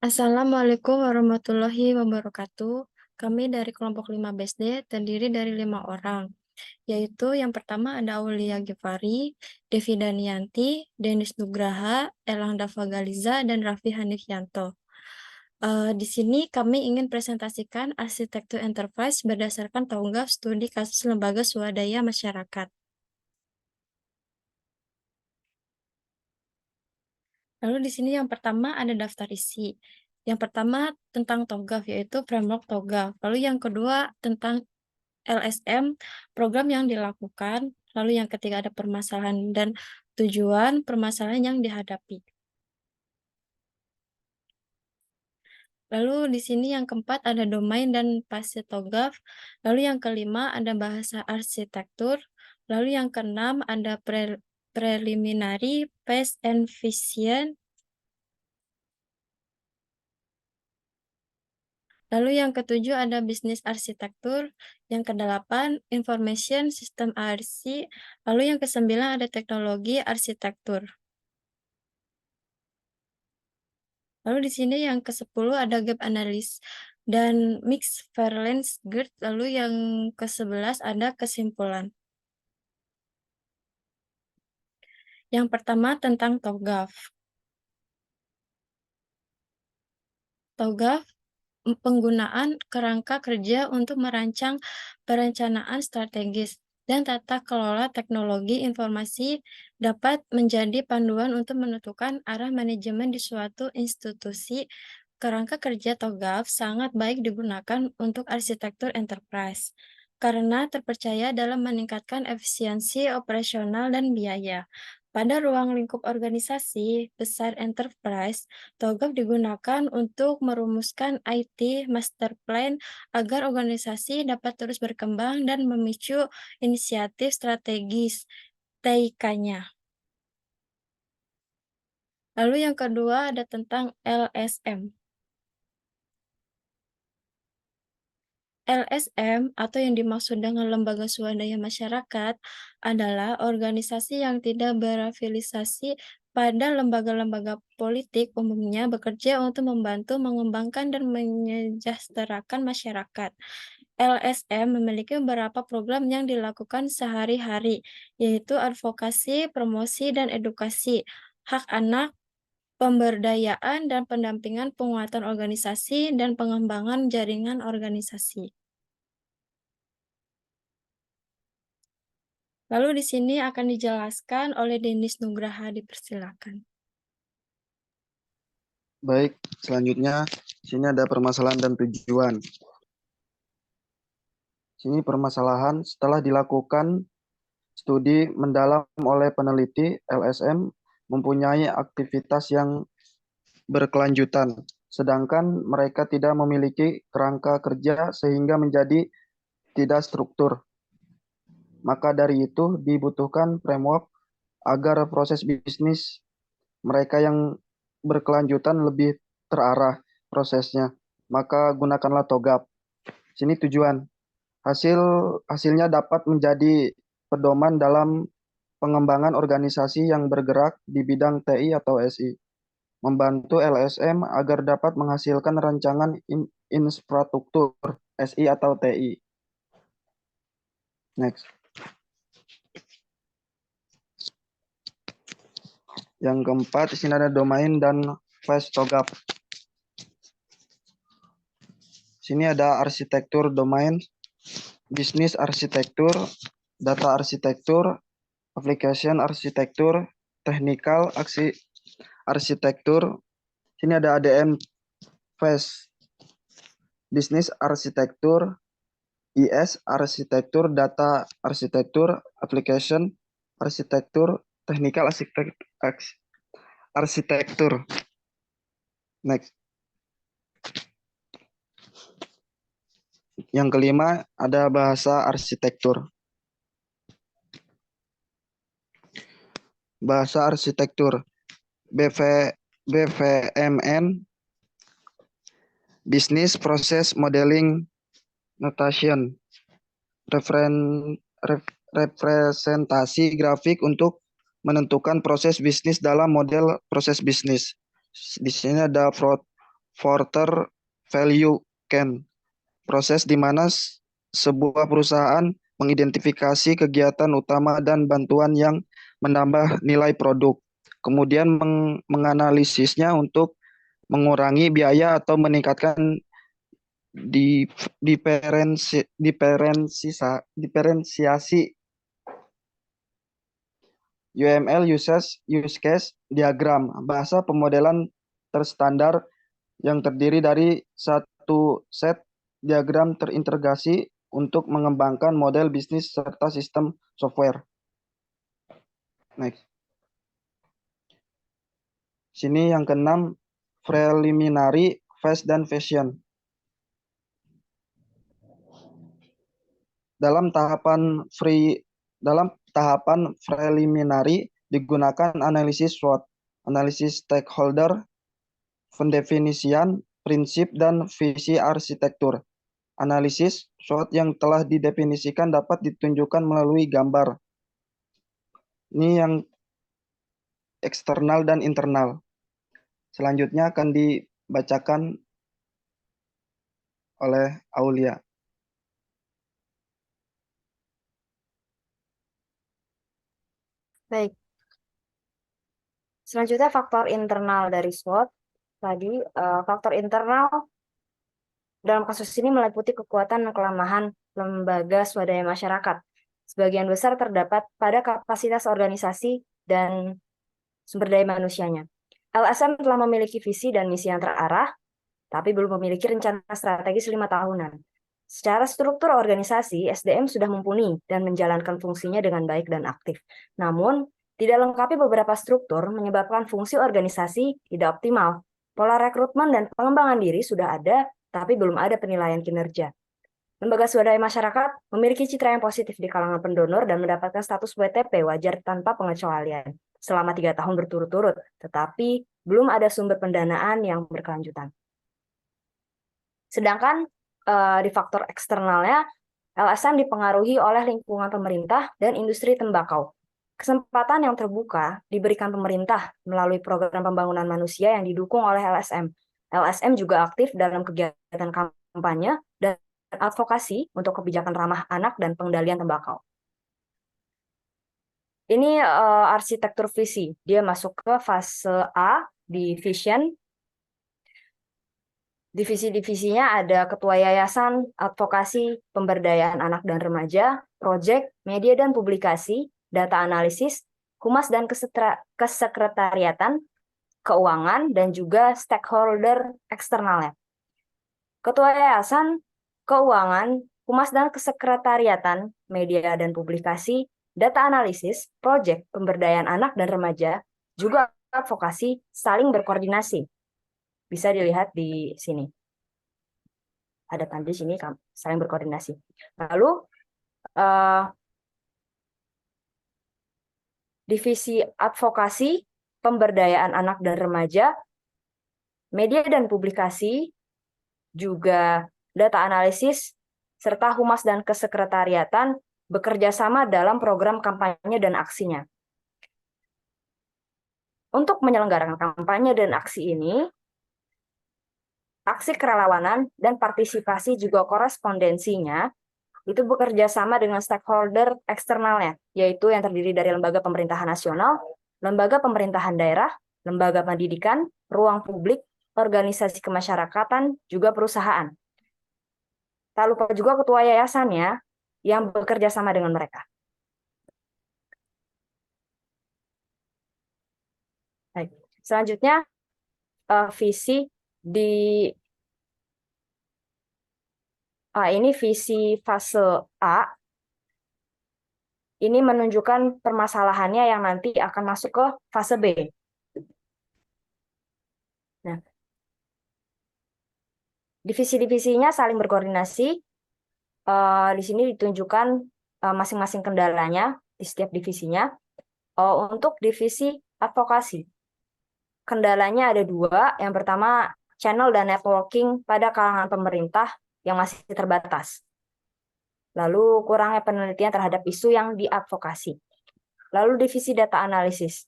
Assalamualaikum warahmatullahi wabarakatuh. Kami dari kelompok 5 BSD terdiri dari 5 orang, yaitu yang pertama ada Aulia Gifari, Devi Danianti, Denis Nugraha, Elang Dava Galiza, dan Raffi Hanifianto. Di sini kami ingin presentasikan arsitektur enterprise berdasarkan Tonggak Studi Kasus Lembaga Swadaya Masyarakat. Lalu di sini yang pertama ada daftar isi. Yang pertama tentang TOGAF, yaitu framework TOGAF. Lalu yang kedua tentang LSM, program yang dilakukan. Lalu yang ketiga ada permasalahan dan tujuan permasalahan yang dihadapi. Lalu di sini yang keempat ada domain dan fase TOGAF. Lalu yang kelima ada bahasa arsitektur. Lalu yang keenam ada preliminary phase and vision. Lalu yang ketujuh ada bisnis arsitektur, yang kedelapan information system ARSI, lalu yang kesembilan ada teknologi arsitektur. Lalu di sini yang ke-10 ada gap analysis dan mixed variance GERD, lalu yang ke-11 ada kesimpulan. Yang pertama tentang TOGAF. TOGAF penggunaan kerangka kerja untuk merancang perencanaan strategis dan tata kelola teknologi informasi dapat menjadi panduan untuk menentukan arah manajemen di suatu institusi. Kerangka kerja TOGAF sangat baik digunakan untuk arsitektur enterprise karena terpercaya dalam meningkatkan efisiensi operasional dan biaya. Pada ruang lingkup organisasi besar enterprise, TOGAF digunakan untuk merumuskan IT master plan agar organisasi dapat terus berkembang dan memicu inisiatif strategis TIK-nya. Lalu yang kedua ada tentang LSM. LSM atau yang dimaksud dengan lembaga swadaya masyarakat adalah organisasi yang tidak berafiliasi pada lembaga-lembaga politik, umumnya bekerja untuk membantu mengembangkan dan menyejahterakan masyarakat. LSM memiliki beberapa program yang dilakukan sehari-hari, yaitu advokasi, promosi, dan edukasi, hak anak, pemberdayaan dan pendampingan, penguatan organisasi, dan pengembangan jaringan organisasi. Lalu di sini akan dijelaskan oleh Denis Nugraha, dipersilakan. Baik, selanjutnya sini ada permasalahan dan tujuan. Sini permasalahan setelah dilakukan studi mendalam oleh peneliti, LSM mempunyai aktivitas yang berkelanjutan, sedangkan mereka tidak memiliki kerangka kerja sehingga menjadi tidak struktur. Maka dari itu dibutuhkan framework agar proses bisnis mereka yang berkelanjutan lebih terarah prosesnya. Maka gunakanlah TOGAF. Sini tujuan. Hasilnya dapat menjadi pedoman dalam pengembangan organisasi yang bergerak di bidang TI atau SI. Membantu LSM agar dapat menghasilkan rancangan infrastruktur SI atau TI. Next. Yang keempat, di sini ada domain dan phase TOGAF. Sini ada arsitektur domain, bisnis arsitektur, data arsitektur, application arsitektur, technical arsitektur. Sini ada ADM phase, bisnis arsitektur, IS arsitektur, data arsitektur, application arsitektur, technical arsitektur. Next. Yang kelima ada bahasa arsitektur. Bahasa arsitektur BVMN, Business Process Modeling Notation, representasi grafik untuk menentukan proses bisnis dalam model proses bisnis. Di sini ada Porter Value Chain, proses di mana sebuah perusahaan mengidentifikasi kegiatan utama dan bantuan yang menambah nilai produk, kemudian menganalisisnya untuk mengurangi biaya atau meningkatkan di diferensiasi. UML use case diagram, bahasa pemodelan terstandar yang terdiri dari satu set diagram terintegrasi untuk mengembangkan model bisnis serta sistem software. Next. Sini yang keenam, preliminary phase dan fashion. Dalam tahapan preliminary digunakan analisis SWOT, analisis stakeholder, pendefinisian prinsip dan visi arsitektur. Analisis SWOT yang telah didefinisikan dapat ditunjukkan melalui gambar. Ini yang eksternal dan internal. Selanjutnya akan dibacakan oleh Aulia. Baik. Selanjutnya faktor internal dari SWOT. Tadi faktor internal dalam kasus ini meliputi kekuatan dan kelemahan lembaga swadaya masyarakat. Sebagian besar terdapat pada kapasitas organisasi dan sumber daya manusianya. LSM telah memiliki visi dan misi yang terarah, tapi belum memiliki rencana strategis 5 tahunan. Secara struktur organisasi, SDM sudah mumpuni dan menjalankan fungsinya dengan baik dan aktif. Namun, tidak lengkapi beberapa struktur menyebabkan fungsi organisasi tidak optimal. Pola rekrutmen dan pengembangan diri sudah ada, tapi belum ada penilaian kinerja. Lembaga swadaya masyarakat memiliki citra yang positif di kalangan pendonor dan mendapatkan status WTP wajar tanpa pengecualian selama 3 tahun berturut-turut, tetapi belum ada sumber pendanaan yang berkelanjutan. Sedangkan di faktor eksternalnya, LSM dipengaruhi oleh lingkungan pemerintah dan industri tembakau. Kesempatan yang terbuka diberikan pemerintah melalui program pembangunan manusia yang didukung oleh LSM. LSM juga aktif dalam kegiatan kampanye dan advokasi untuk kebijakan ramah anak dan pengendalian tembakau. Ini arsitektur visi. Dia masuk ke fase A di vision. Divisi-divisinya ada ketua yayasan, advokasi, pemberdayaan anak dan remaja, proyek, media dan publikasi, data analisis, humas dan kesekretariatan, keuangan, dan juga stakeholder eksternalnya. Ketua yayasan, keuangan, humas dan kesekretariatan, media dan publikasi, data analisis, proyek, pemberdayaan anak dan remaja, juga advokasi saling berkoordinasi. Bisa dilihat di sini. Ada tanda di sini saling berkoordinasi. Lalu divisi advokasi, pemberdayaan anak dan remaja, media dan publikasi, juga data analisis, serta humas dan kesekretariatan bekerja sama dalam program kampanye dan aksinya. Untuk menyelenggarakan kampanye dan aksi ini, aksi kerelawanan dan partisipasi juga korespondensinya itu bekerja sama dengan stakeholder eksternalnya, yaitu yang terdiri dari lembaga pemerintahan nasional, lembaga pemerintahan daerah, lembaga pendidikan, ruang publik, organisasi kemasyarakatan, juga perusahaan. Tak lupa juga ketua yayasannya yang bekerja sama dengan mereka. Baik. Selanjutnya, visi di ini visi fase A. Ini menunjukkan permasalahannya yang nanti akan masuk ke fase B. Nah, divisi-divisinya saling berkoordinasi. Di sini ditunjukkan masing-masing kendalanya di setiap divisinya. Untuk divisi advokasi, kendalanya ada 2. Yang pertama, channel dan networking pada kalangan pemerintah yang masih terbatas. Lalu kurangnya penelitian terhadap isu yang diadvokasi. Lalu divisi data analisis,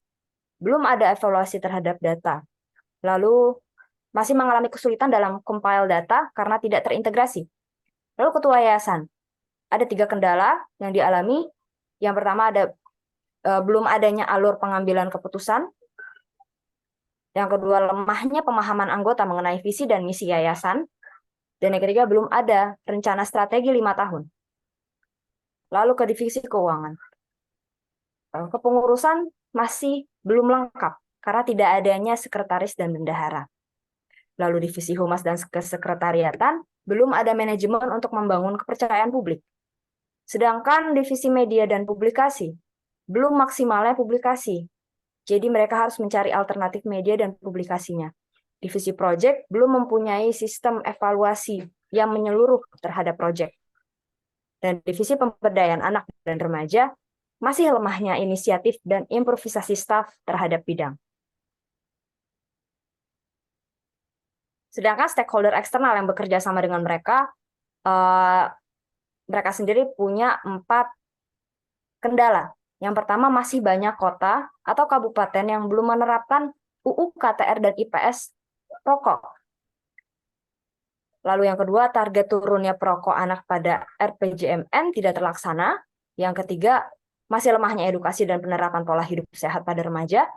belum ada evaluasi terhadap data. Lalu masih mengalami kesulitan dalam compile data karena tidak terintegrasi. Lalu ketua yayasan, ada 3 kendala yang dialami. Yang pertama belum adanya alur pengambilan keputusan. Yang kedua, lemahnya pemahaman anggota mengenai visi dan misi yayasan. Dan yang ketiga, belum ada rencana strategi 5 tahun. Lalu ke divisi keuangan. Kepengurusan masih belum lengkap karena tidak adanya sekretaris dan bendahara. Lalu divisi humas dan kesekretariatan belum ada manajemen untuk membangun kepercayaan publik. Sedangkan divisi media dan publikasi belum maksimalnya publikasi. Jadi mereka harus mencari alternatif media dan publikasinya. Divisi project belum mempunyai sistem evaluasi yang menyeluruh terhadap project. Dan divisi pemberdayaan anak dan remaja masih lemahnya inisiatif dan improvisasi staf terhadap bidang. Sedangkan stakeholder eksternal yang bekerja sama dengan mereka, mereka sendiri punya 4 kendala. Yang pertama, masih banyak kota atau kabupaten yang belum menerapkan UU KTR dan IPS rokok. Lalu yang kedua, target turunnya perokok anak pada RPJMN tidak terlaksana. Yang ketiga, masih lemahnya edukasi dan penerapan pola hidup sehat pada remaja.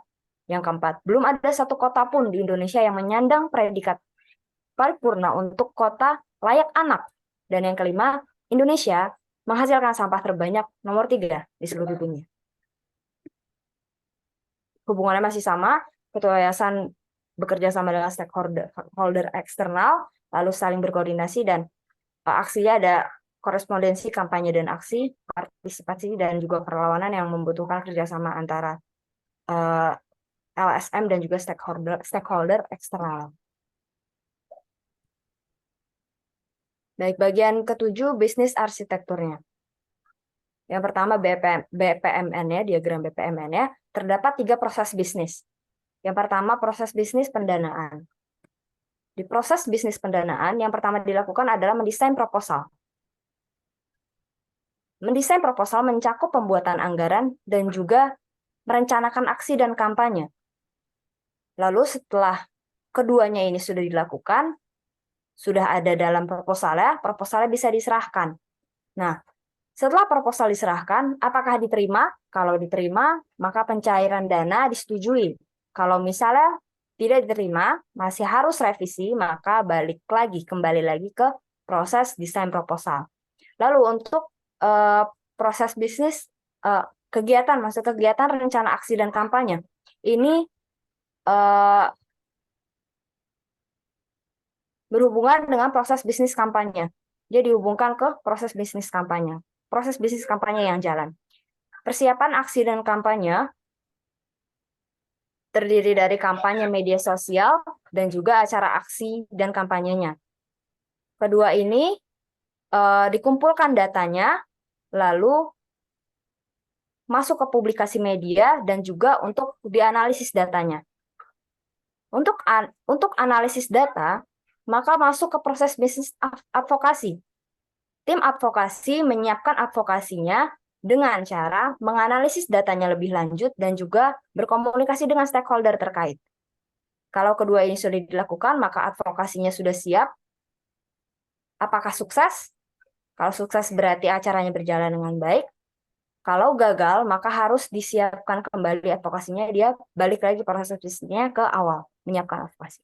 Yang keempat, belum ada satu kota pun di Indonesia yang menyandang predikat paripurna untuk kota layak anak. Dan yang kelima, Indonesia menghasilkan sampah terbanyak nomor 3 di seluruh dunia. Hubungannya masih sama, ketua yayasan bekerja sama dengan stakeholder eksternal, lalu saling berkoordinasi, dan aksinya ada korespondensi, kampanye, dan aksi, partisipasi, dan juga perlawanan yang membutuhkan kerjasama antara LSM dan juga stakeholder eksternal. Baik, bagian ke-7, bisnis arsitekturnya. Yang pertama, BPMN-nya, diagram BPMN-nya, terdapat 3 proses bisnis. Yang pertama, proses bisnis pendanaan. Di proses bisnis pendanaan, yang pertama dilakukan adalah mendesain proposal. Mendesain proposal mencakup pembuatan anggaran dan juga merencanakan aksi dan kampanye. Lalu setelah keduanya ini sudah dilakukan, sudah ada dalam proposalnya bisa diserahkan. Nah, setelah proposal diserahkan, apakah diterima? Kalau diterima, maka pencairan dana disetujui. Kalau misalnya tidak diterima, masih harus revisi, maka kembali lagi ke proses desain proposal. Lalu untuk proses bisnis, kegiatan rencana aksi dan kampanye, ini berhubungan dengan proses bisnis kampanye. Dia dihubungkan ke proses bisnis kampanye. Proses bisnis kampanye yang jalan. Persiapan aksi dan kampanye terdiri dari kampanye media sosial dan juga acara aksi dan kampanyenya. Kedua ini dikumpulkan datanya, lalu masuk ke publikasi media dan juga untuk dianalisis datanya. Untuk analisis data, maka masuk ke proses bisnis advokasi. Tim advokasi menyiapkan advokasinya dengan cara menganalisis datanya lebih lanjut dan juga berkomunikasi dengan stakeholder terkait. Kalau kedua ini sudah dilakukan, maka advokasinya sudah siap. Apakah sukses? Kalau sukses berarti acaranya berjalan dengan baik. Kalau gagal, maka harus disiapkan kembali advokasinya, dia balik lagi proses bisnisnya ke awal, menyiapkan advokasi.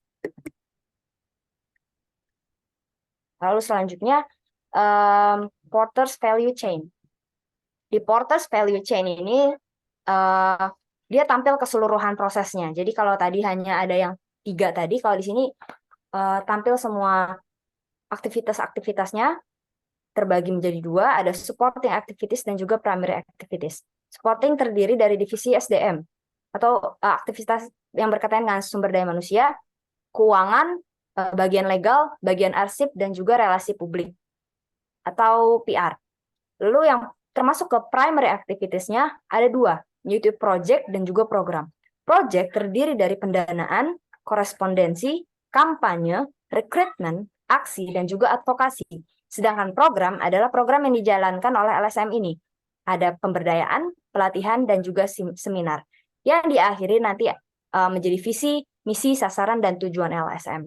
Lalu selanjutnya, Porter's Value Chain. Di Porter's Value Chain ini, dia tampil keseluruhan prosesnya. Jadi kalau tadi hanya ada yang 3 tadi, kalau di sini tampil semua aktivitas-aktivitasnya, terbagi menjadi 2, ada supporting activities dan juga primary activities. Supporting terdiri dari divisi SDM, atau aktivitas yang berkaitan dengan sumber daya manusia, keuangan, bagian legal, bagian arsip, dan juga relasi publik atau PR. Lalu yang termasuk ke primary activities-nya ada 2, yaitu project dan juga program. Project terdiri dari pendanaan, korespondensi, kampanye, rekrutmen, aksi, dan juga advokasi. Sedangkan program adalah program yang dijalankan oleh LSM ini. Ada pemberdayaan, pelatihan, dan juga seminar. Yang diakhiri nanti menjadi visi, misi, sasaran, dan tujuan LSM.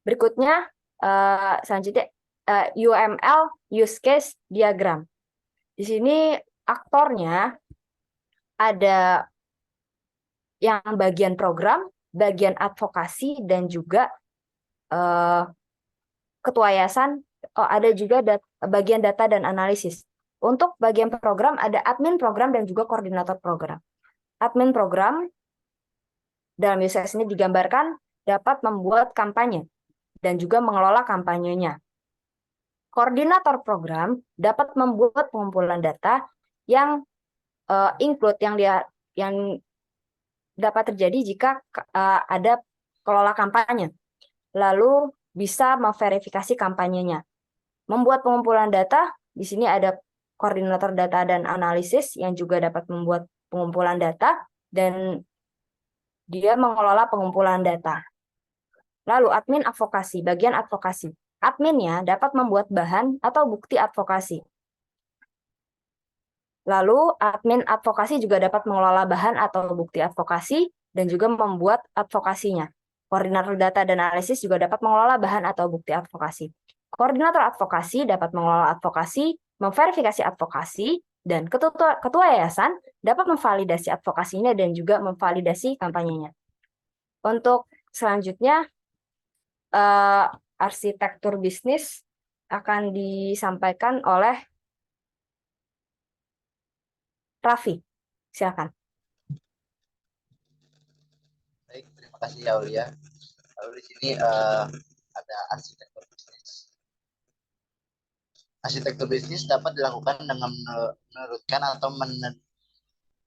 Berikutnya, selanjutnya UML use case diagram. Di sini aktornya ada yang bagian program, bagian advokasi, dan juga ketua yayasan. Ada juga bagian data dan analisis. Untuk bagian program ada admin program dan juga koordinator program. Admin program dalam use case ini digambarkan dapat membuat kampanye dan juga mengelola kampanyenya. Koordinator program dapat membuat pengumpulan data yang include yang dapat terjadi jika ada kelola kampanye. Lalu bisa memverifikasi kampanyenya. Membuat pengumpulan data, di sini ada koordinator data dan analisis yang juga dapat membuat pengumpulan data dan dia mengelola pengumpulan data. Lalu admin advokasi, bagian advokasi. Adminnya dapat membuat bahan atau bukti advokasi. Lalu admin advokasi juga dapat mengelola bahan atau bukti advokasi dan juga membuat advokasinya. Koordinator data dan analisis juga dapat mengelola bahan atau bukti advokasi. Koordinator advokasi dapat mengelola advokasi, memverifikasi advokasi, dan ketua yayasan dapat memvalidasi advokasinya dan juga memvalidasi kampanyenya. Untuk selanjutnya, arsitektur bisnis akan disampaikan oleh Raffi. Silakan. Baik, terima kasih ya Aulia. Lalu di sini ada arsitektur bisnis. Arsitektur bisnis dapat dilakukan dengan meneruskan atau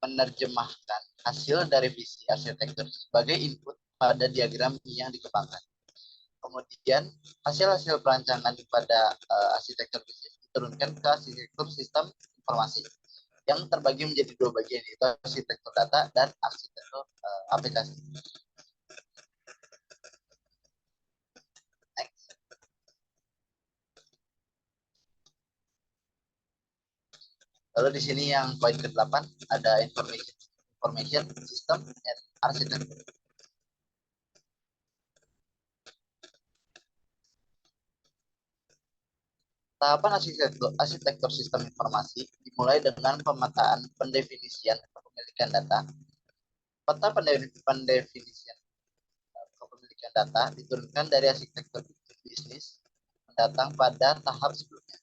menerjemahkan hasil dari visi arsitektur sebagai input pada diagram yang dikembangkan. Kemudian hasil-hasil perancangan pada arsitektur bisnis diturunkan ke arsitektur sistem informasi yang terbagi menjadi dua bagian, yaitu arsitektur data dan arsitektur aplikasi. Lalu di sini yang poin ke-8 ada information system and architecture. Tahapan arsitektur sistem informasi dimulai dengan pemetaan pendefinisian kepemilikan data. Peta pendefinisian kepemilikan data diturunkan dari arsitektur bisnis mendatang pada tahap sebelumnya.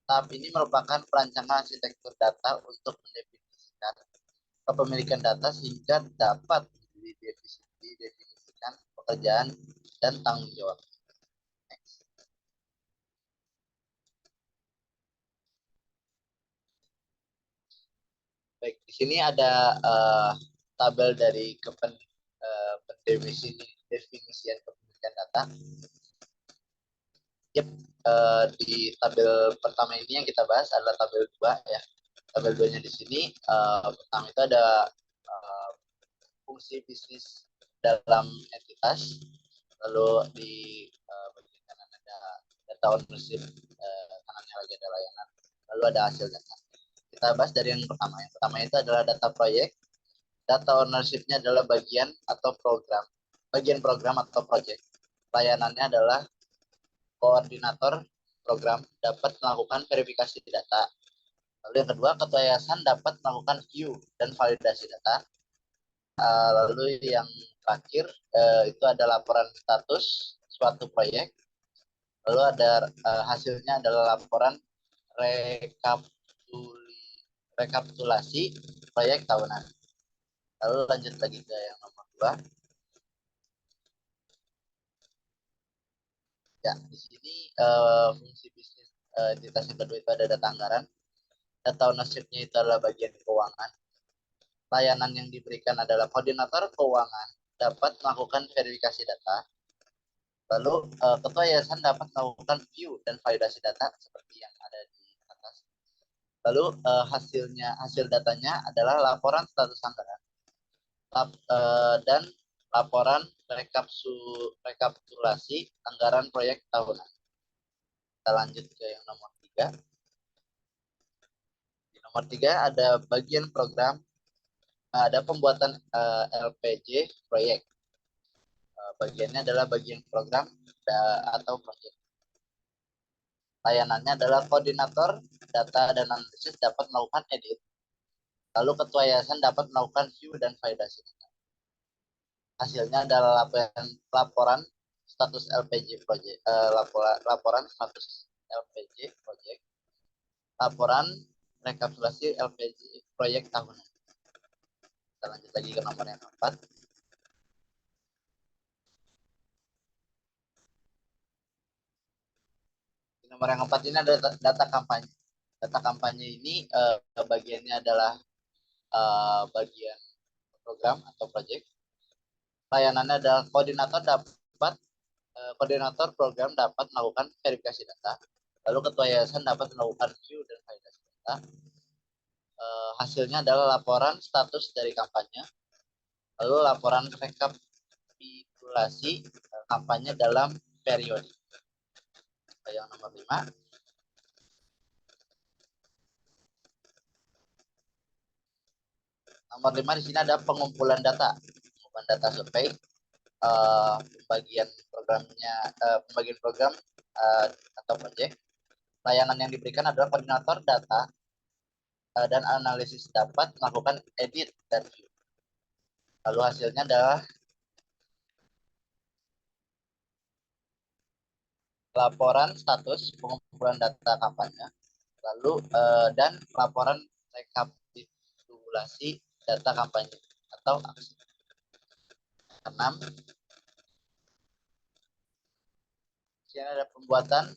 Tahap ini merupakan perancangan arsitektur data untuk mendefinisikan kepemilikan data sehingga dapat didefinisikan pekerjaan dan tanggung jawab. Baik, di sini ada tabel dari definisian kepemilikan data. Yep, di tabel pertama ini yang kita bahas adalah tabel 2 ya. Tabel 2-nya di sini pertama itu ada fungsi bisnis dalam entitas. Lalu di bagian kanan ada data ownership, kanannya lagi ada layanan. Lalu ada hasil data. Kita bahas dari yang pertama. Yang pertama itu adalah data proyek. Data ownership-nya adalah bagian atau program. Bagian program atau project. Layanannya adalah koordinator program dapat melakukan verifikasi data. Lalu yang kedua, ketua yayasan dapat melakukan view dan validasi data. Lalu yang terakhir itu ada laporan status suatu proyek. Lalu ada hasilnya adalah laporan rekapitulasi proyek tahunan. Lalu lanjut lagi ke yang nomor 2. Ya, di sini fungsi bisnis entitas yang kedua itu ada data anggaran. Data ownership-nya itu adalah bagian keuangan. Layanan yang diberikan adalah koordinator keuangan dapat melakukan verifikasi data. Lalu ketua yayasan dapat melakukan view dan validasi data seperti yang ada di atas. Lalu hasil datanya adalah laporan status anggaran dan laporan rekapitulasi anggaran proyek tahunan. Kita lanjut ke yang nomor 3. Di nomor 3 ada bagian program, ada pembuatan LPJ proyek. bagiannya adalah bagian program atau proyek. Layanannya adalah koordinator data dan analisis dapat melakukan edit. Lalu ketua yayasan dapat melakukan view dan validasi data. Hasilnya adalah laporan status LPG project, laporan status LPG project, laporan rekapitulasi LPG proyek tahunan. Kita lanjut lagi ke nomor yang keempat. Nomor yang keempat ini ada data kampanye. Data kampanye ini bagiannya adalah bagian program atau project. Layanannya adalah koordinator program dapat melakukan verifikasi data. Lalu ketua yayasan dapat melakukan view dan validasi data. Hasilnya adalah laporan status dari kampanye. Lalu laporan rekapitulasi kampanye dalam periode. Yang nomor 5. Nomor 5 di sini ada pengumpulan data. Pengumpulan data survei. Pembagian program atau proyek. Layanan yang diberikan adalah koordinator data dan analisis dapat melakukan edit dan view. Lalu hasilnya adalah laporan status pengumpulan data kampanye, lalu dan laporan rekapitulasi data kampanye atau aksi. 6. Di sini ada pembuatan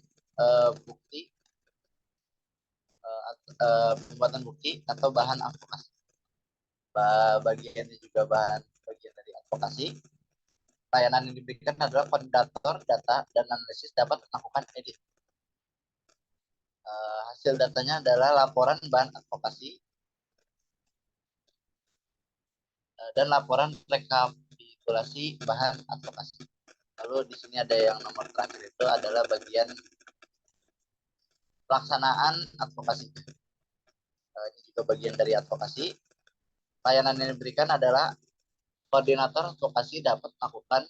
bukti atau bahan advokasi. Bagiannya juga bagian dari advokasi. Layanan yang diberikan adalah koordinator data dan analisis dapat melakukan edit. Hasil datanya adalah laporan bahan advokasi dan laporan rekapitulasi bahan advokasi. Lalu di sini ada yang nomor terakhir itu adalah bagian pelaksanaan advokasi. Ini juga bagian dari advokasi. Layanan yang diberikan adalah koordinator advokasi dapat melakukan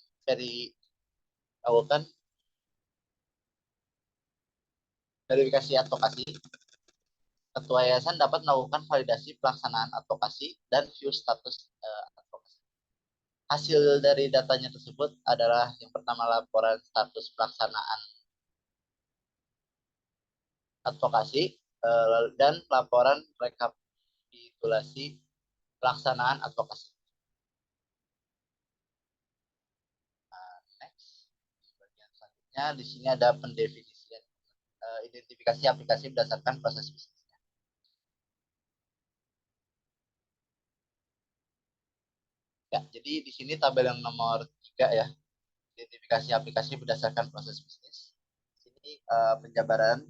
verifikasi advokasi. Ketua yayasan dapat melakukan validasi pelaksanaan advokasi dan view status advokasi. Hasil dari datanya tersebut adalah yang pertama laporan status pelaksanaan advokasi dan laporan rekapitulasi pelaksanaan advokasi. Next, bagian selanjutnya di sini ada pendefinisian identifikasi aplikasi berdasarkan proses bisnisnya. Ya, jadi di sini tabel yang nomor 3 ya, identifikasi aplikasi berdasarkan proses bisnis. Di sini penjabaran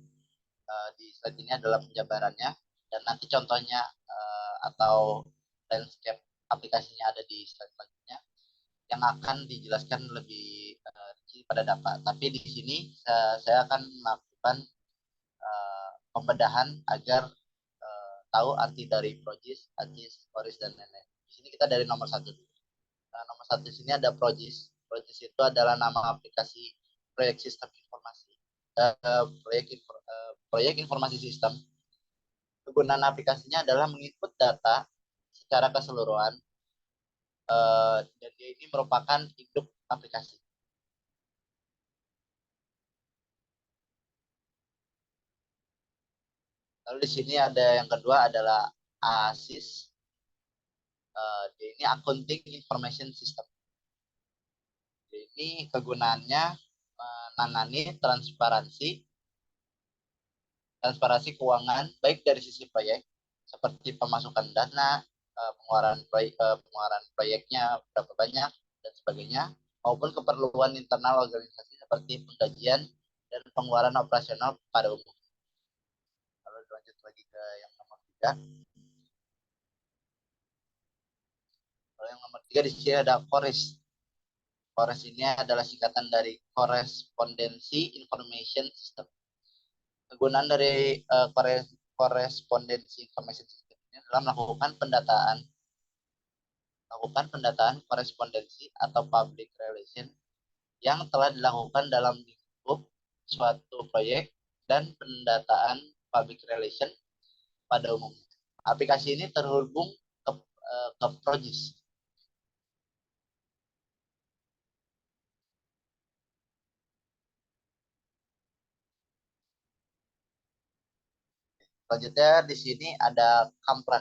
di slide ini adalah penjabarannya dan nanti contohnya atau landscape aplikasinya ada di slide selanjutnya yang akan dijelaskan lebih rinci pada dapat. Tapi di sini saya akan melakukan pembedahan agar tahu arti dari Progis, AJIS, Oris, dan lain-lain. Di sini kita dari nomor 1 dulu. Nomor 1 di sini ada Progis. Progis itu adalah nama aplikasi proyek sistem informasi. Proyek informasi sistem. Kegunaan aplikasinya adalah menginput data secara keseluruhan dan dia ini merupakan induk aplikasi. Lalu di sini ada yang kedua adalah ASIS. Dia ini Accounting Information System. Ini kegunaannya menangani transparansi keuangan baik dari sisi proyek seperti pemasukan dana, pengeluaran proyeknya berapa banyak dan sebagainya, maupun keperluan internal organisasi seperti penggajian dan pengeluaran operasional pada umum. Lalu lanjut lagi ke yang nomor 3. Lalu yang nomor 3 di sini ada CORIS. CORIS ini adalah singkatan dari Correspondency Information System. Kegunaan dari Correspondency Information System ini adalah melakukan pendataan korespondensi atau public relation yang telah dilakukan dalam lingkup suatu proyek dan pendataan public relation pada umumnya. Aplikasi ini terhubung ke Progis. Selanjutnya di sini ada Kamplan,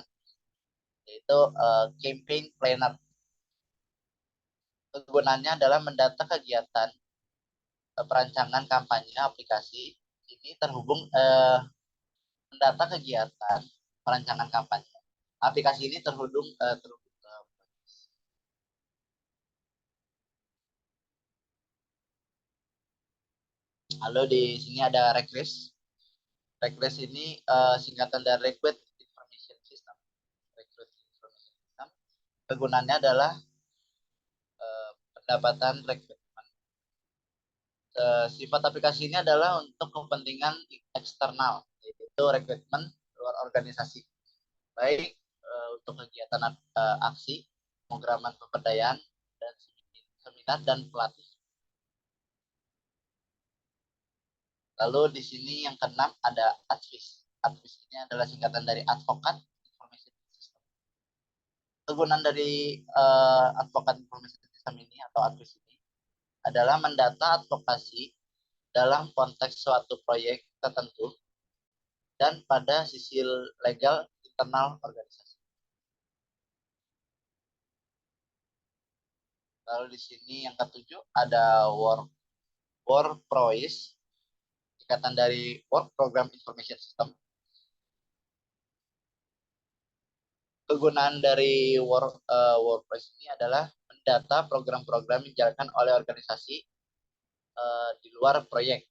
yaitu campaign planner. Kegunaannya adalah mendata kegiatan perancangan kampanye aplikasi ini terhubung mendata kegiatan perancangan kampanye. Aplikasi ini terhubung Lalu di sini ada Recruit. Recruit ini singkatan dari Recruit Information System. Recruit Information System. Kegunaannya adalah pendapatan rekrutmen. Sifat aplikasi ini adalah untuk kepentingan eksternal, yaitu rekrutmen luar organisasi, baik untuk kegiatan aksi, pemrograman pemberdayaan, dan seminar dan pelatih. Lalu di sini yang keenam ada ADVIS. ADVIS ini adalah singkatan dari Advokat Information System. Kegunaan dari Advokat Information System ini atau ADVIS ini adalah mendata advokasi dalam konteks suatu proyek tertentu dan pada sisi legal internal organisasi. Lalu di sini yang ketujuh ada WordPress, singkatan dari Work Program Information System. Kegunaan dari WordPress ini adalah mendata program-program yang dijalankan oleh organisasi di luar proyek.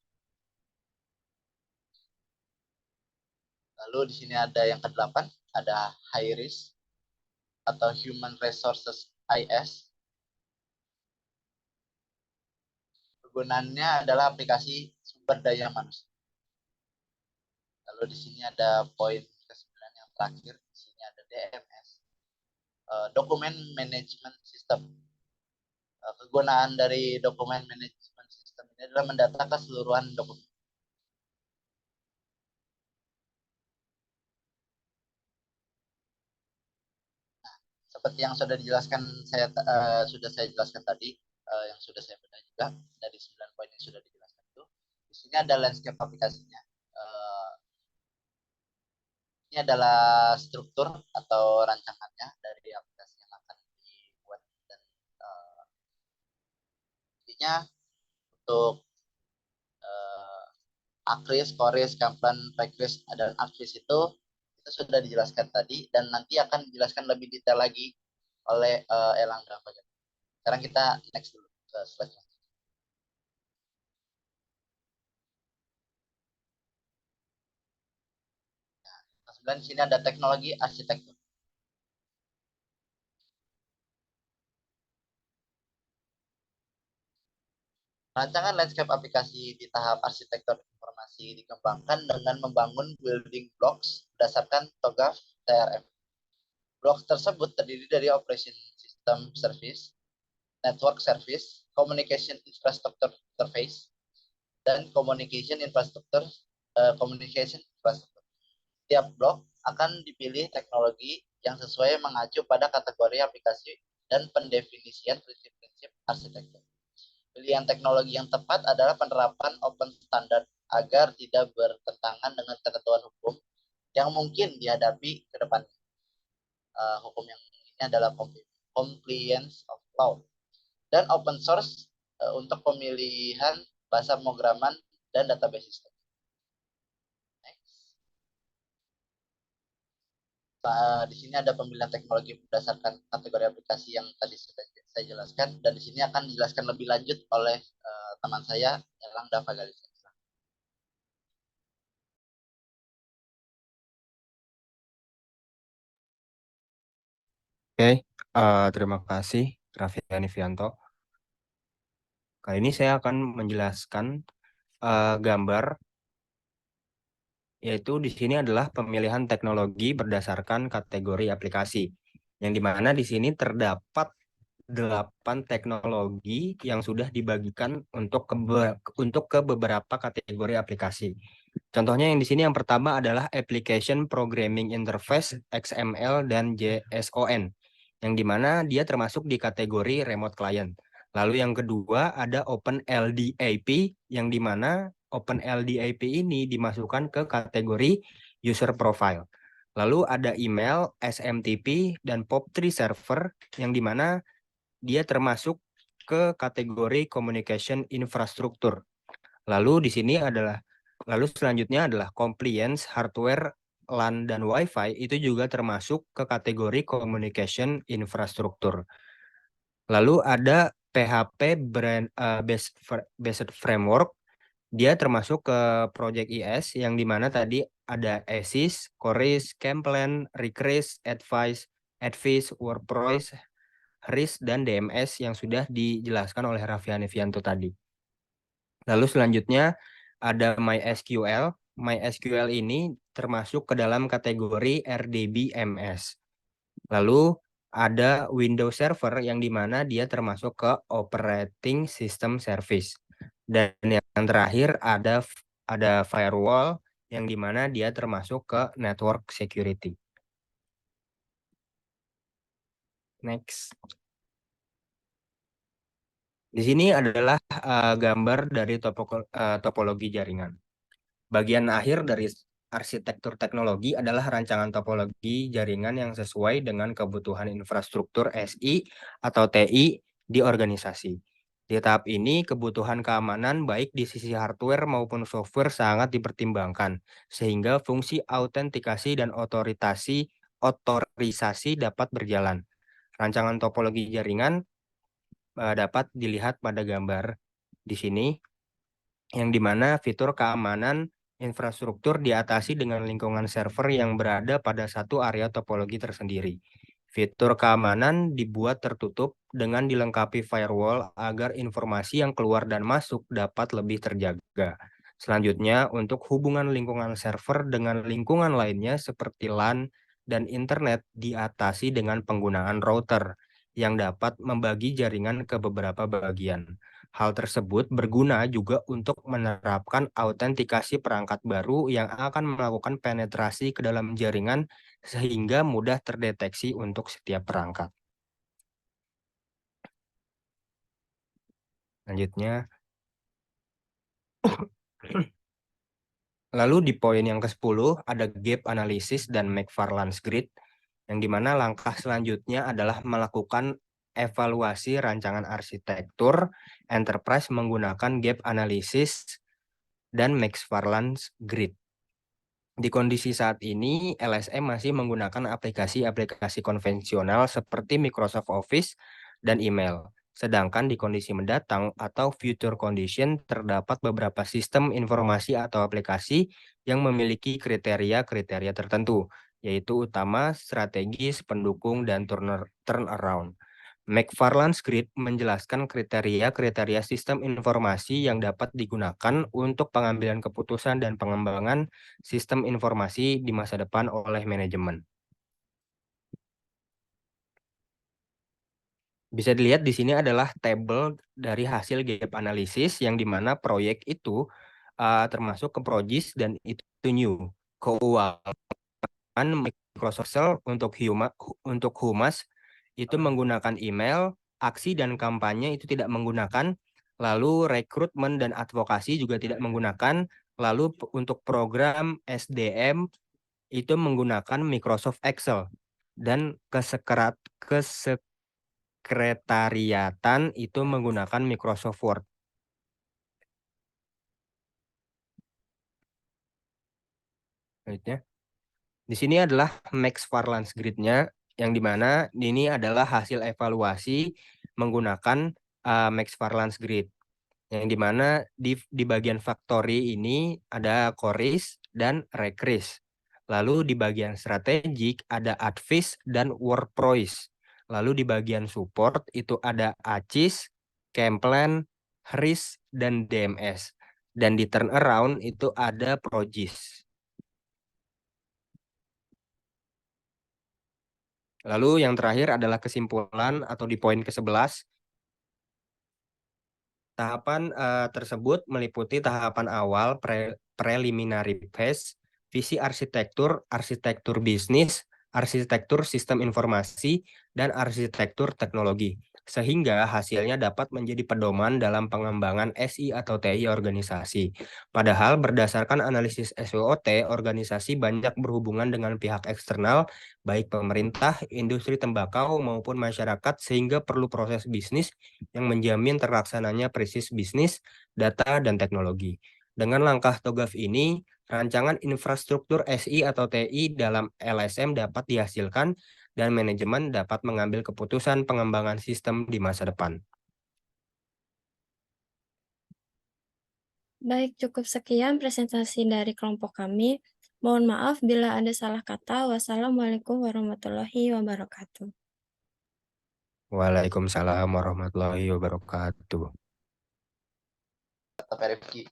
Lalu di sini ada yang ke-8, ada HIRIS atau Human Resources IS. Kegunaannya adalah aplikasi sumber daya manusia. Lalu di sini ada poin ke-9 yang terakhir. Di sini ada DMS, Document Management System. Kegunaan dari Document Management System ini adalah mendata keseluruhan dokumen. Nah, seperti yang sudah dijelaskan sudah saya jelaskan tadi, yang sudah saya bedah juga dari 9 poin yang sudah dijelaskan itu. Di sini ada landscape aplikasinya. Ini adalah struktur atau rancangannya dari aplikasi yang akan dibuat dan intinya untuk Akris, Koris, Kamplan, Rekris, dan Akris itu sudah dijelaskan tadi dan nanti akan dijelaskan lebih detail lagi oleh Elang dan Fajar. Sekarang kita next dulu ke slide. Nah, di sini ada teknologi arsitektur. Rancangan landscape aplikasi di tahap arsitektur informasi dikembangkan dengan membangun building blocks berdasarkan TOGAF TRF. Blok tersebut terdiri dari operation system service, network service, communication infrastructure interface, dan communication infrastructure. Tiap blok akan dipilih teknologi yang sesuai mengacu pada kategori aplikasi dan pendefinisian prinsip-prinsip arsitektur. Pilihan teknologi yang tepat adalah penerapan open standard agar tidak bertentangan dengan ketentuan hukum yang mungkin dihadapi ke depan. Hukum yang ini adalah compliance of law dan open source untuk pemilihan bahasa pemrograman dan database system. Di sini ada pemilihan teknologi berdasarkan kategori aplikasi yang tadi sudah saya jelaskan dan di sini akan dijelaskan lebih lanjut oleh teman saya Elang Dava Galisa. Oke, terima kasih Raffi Anifianto. Kali ini saya akan menjelaskan gambar, yaitu di sini adalah pemilihan teknologi berdasarkan kategori aplikasi, yang dimana di sini terdapat 8 teknologi yang sudah dibagikan untuk ke beberapa kategori aplikasi. Contohnya yang di sini yang pertama adalah Application Programming Interface XML dan JSON, yang dimana dia termasuk di kategori remote client. Lalu yang kedua ada OpenLDAP, yang dimana OpenLDAP ini dimasukkan ke kategori user profile. Lalu ada email, SMTP, dan POP3 server, yang dimana dia termasuk ke kategori communication infrastructure. Lalu selanjutnya adalah compliance hardware LAN dan Wi-Fi, itu juga termasuk ke kategori communication infrastructure. Lalu ada PHP based framework, dia termasuk ke Project IS, yang dimana tadi ada ASYS, Chorus, Camplan, Recris, Advice, WordPress, RIS, dan DMS yang sudah dijelaskan oleh Raffi Hanifianto tadi. Lalu selanjutnya ada MySQL. MySQL ini termasuk ke dalam kategori RDBMS. Lalu ada Windows Server, yang dimana dia termasuk ke Operating System Service. Dan yang terakhir ada Firewall, yang dimana dia termasuk ke Network Security. Next. Di sini adalah gambar dari topologi jaringan. Bagian akhir dari arsitektur teknologi adalah rancangan topologi jaringan yang sesuai dengan kebutuhan infrastruktur SI atau TI di organisasi. Di tahap ini, kebutuhan keamanan baik di sisi hardware maupun software sangat dipertimbangkan, sehingga fungsi autentikasi dan otorisasi dapat berjalan. Rancangan topologi jaringan dapat dilihat pada gambar di sini, yang dimana fitur keamanan infrastruktur diatasi dengan lingkungan server yang berada pada satu area topologi tersendiri. Fitur keamanan dibuat tertutup dengan dilengkapi firewall agar informasi yang keluar dan masuk dapat lebih terjaga. Selanjutnya, untuk hubungan lingkungan server dengan lingkungan lainnya seperti LAN dan internet diatasi dengan penggunaan router yang dapat membagi jaringan ke beberapa bagian. Hal tersebut berguna juga untuk menerapkan autentikasi perangkat baru yang akan melakukan penetrasi ke dalam jaringan sehingga mudah terdeteksi untuk setiap perangkat. Selanjutnya, lalu di poin yang ke-10 ada gap analysis dan McFarland's grid, yang dimana langkah selanjutnya adalah melakukan evaluasi rancangan arsitektur enterprise menggunakan gap analysis dan McFarland's grid. Di kondisi saat ini, LSM masih menggunakan aplikasi-aplikasi konvensional seperti Microsoft Office dan email. Sedangkan di kondisi mendatang atau future condition terdapat beberapa sistem informasi atau aplikasi yang memiliki kriteria-kriteria tertentu, yaitu utama, strategis, pendukung, dan turnaround. McFarland's Grid menjelaskan kriteria-kriteria sistem informasi yang dapat digunakan untuk pengambilan keputusan dan pengembangan sistem informasi di masa depan oleh manajemen. Bisa dilihat di sini adalah tabel dari hasil gap analysis, yang dimana proyek itu termasuk ke Progis dan itu new. Keuangan Microsoft Excel untuk Humas itu menggunakan email, aksi dan kampanye itu tidak menggunakan, lalu rekrutmen dan advokasi juga tidak menggunakan, lalu untuk program SDM itu menggunakan Microsoft Excel, dan kesekretariatan itu menggunakan Microsoft Word. Di sini adalah McFarland's Grid-nya, yang dimana ini adalah hasil evaluasi menggunakan McFarland's Grid, yang dimana di bagian factory ini ada Chorus dan Recris. Lalu di bagian strategik ada Advice dan WordPress. Lalu di bagian support itu ada ACIS, Camplan, RIS, dan DMS. Dan di turnaround itu ada Progis. Lalu yang terakhir adalah kesimpulan atau di poin ke-11. Tahapan tersebut meliputi tahapan awal preliminary phase, visi arsitektur, arsitektur bisnis, arsitektur sistem informasi, dan arsitektur teknologi. Sehingga hasilnya dapat menjadi pedoman dalam pengembangan SI atau TI organisasi. Padahal berdasarkan analisis SWOT, organisasi banyak berhubungan dengan pihak eksternal, baik pemerintah, industri tembakau, maupun masyarakat, sehingga perlu proses bisnis yang menjamin terlaksananya presisi bisnis, data, dan teknologi. Dengan langkah TOGAF ini, rancangan infrastruktur SI atau TI dalam LSM dapat dihasilkan dan manajemen dapat mengambil keputusan pengembangan sistem di masa depan. Baik, cukup sekian presentasi dari kelompok kami. Mohon maaf bila ada salah kata. Wassalamualaikum warahmatullahi wabarakatuh. Waalaikumsalam warahmatullahi wabarakatuh. Kata Pak Rifki.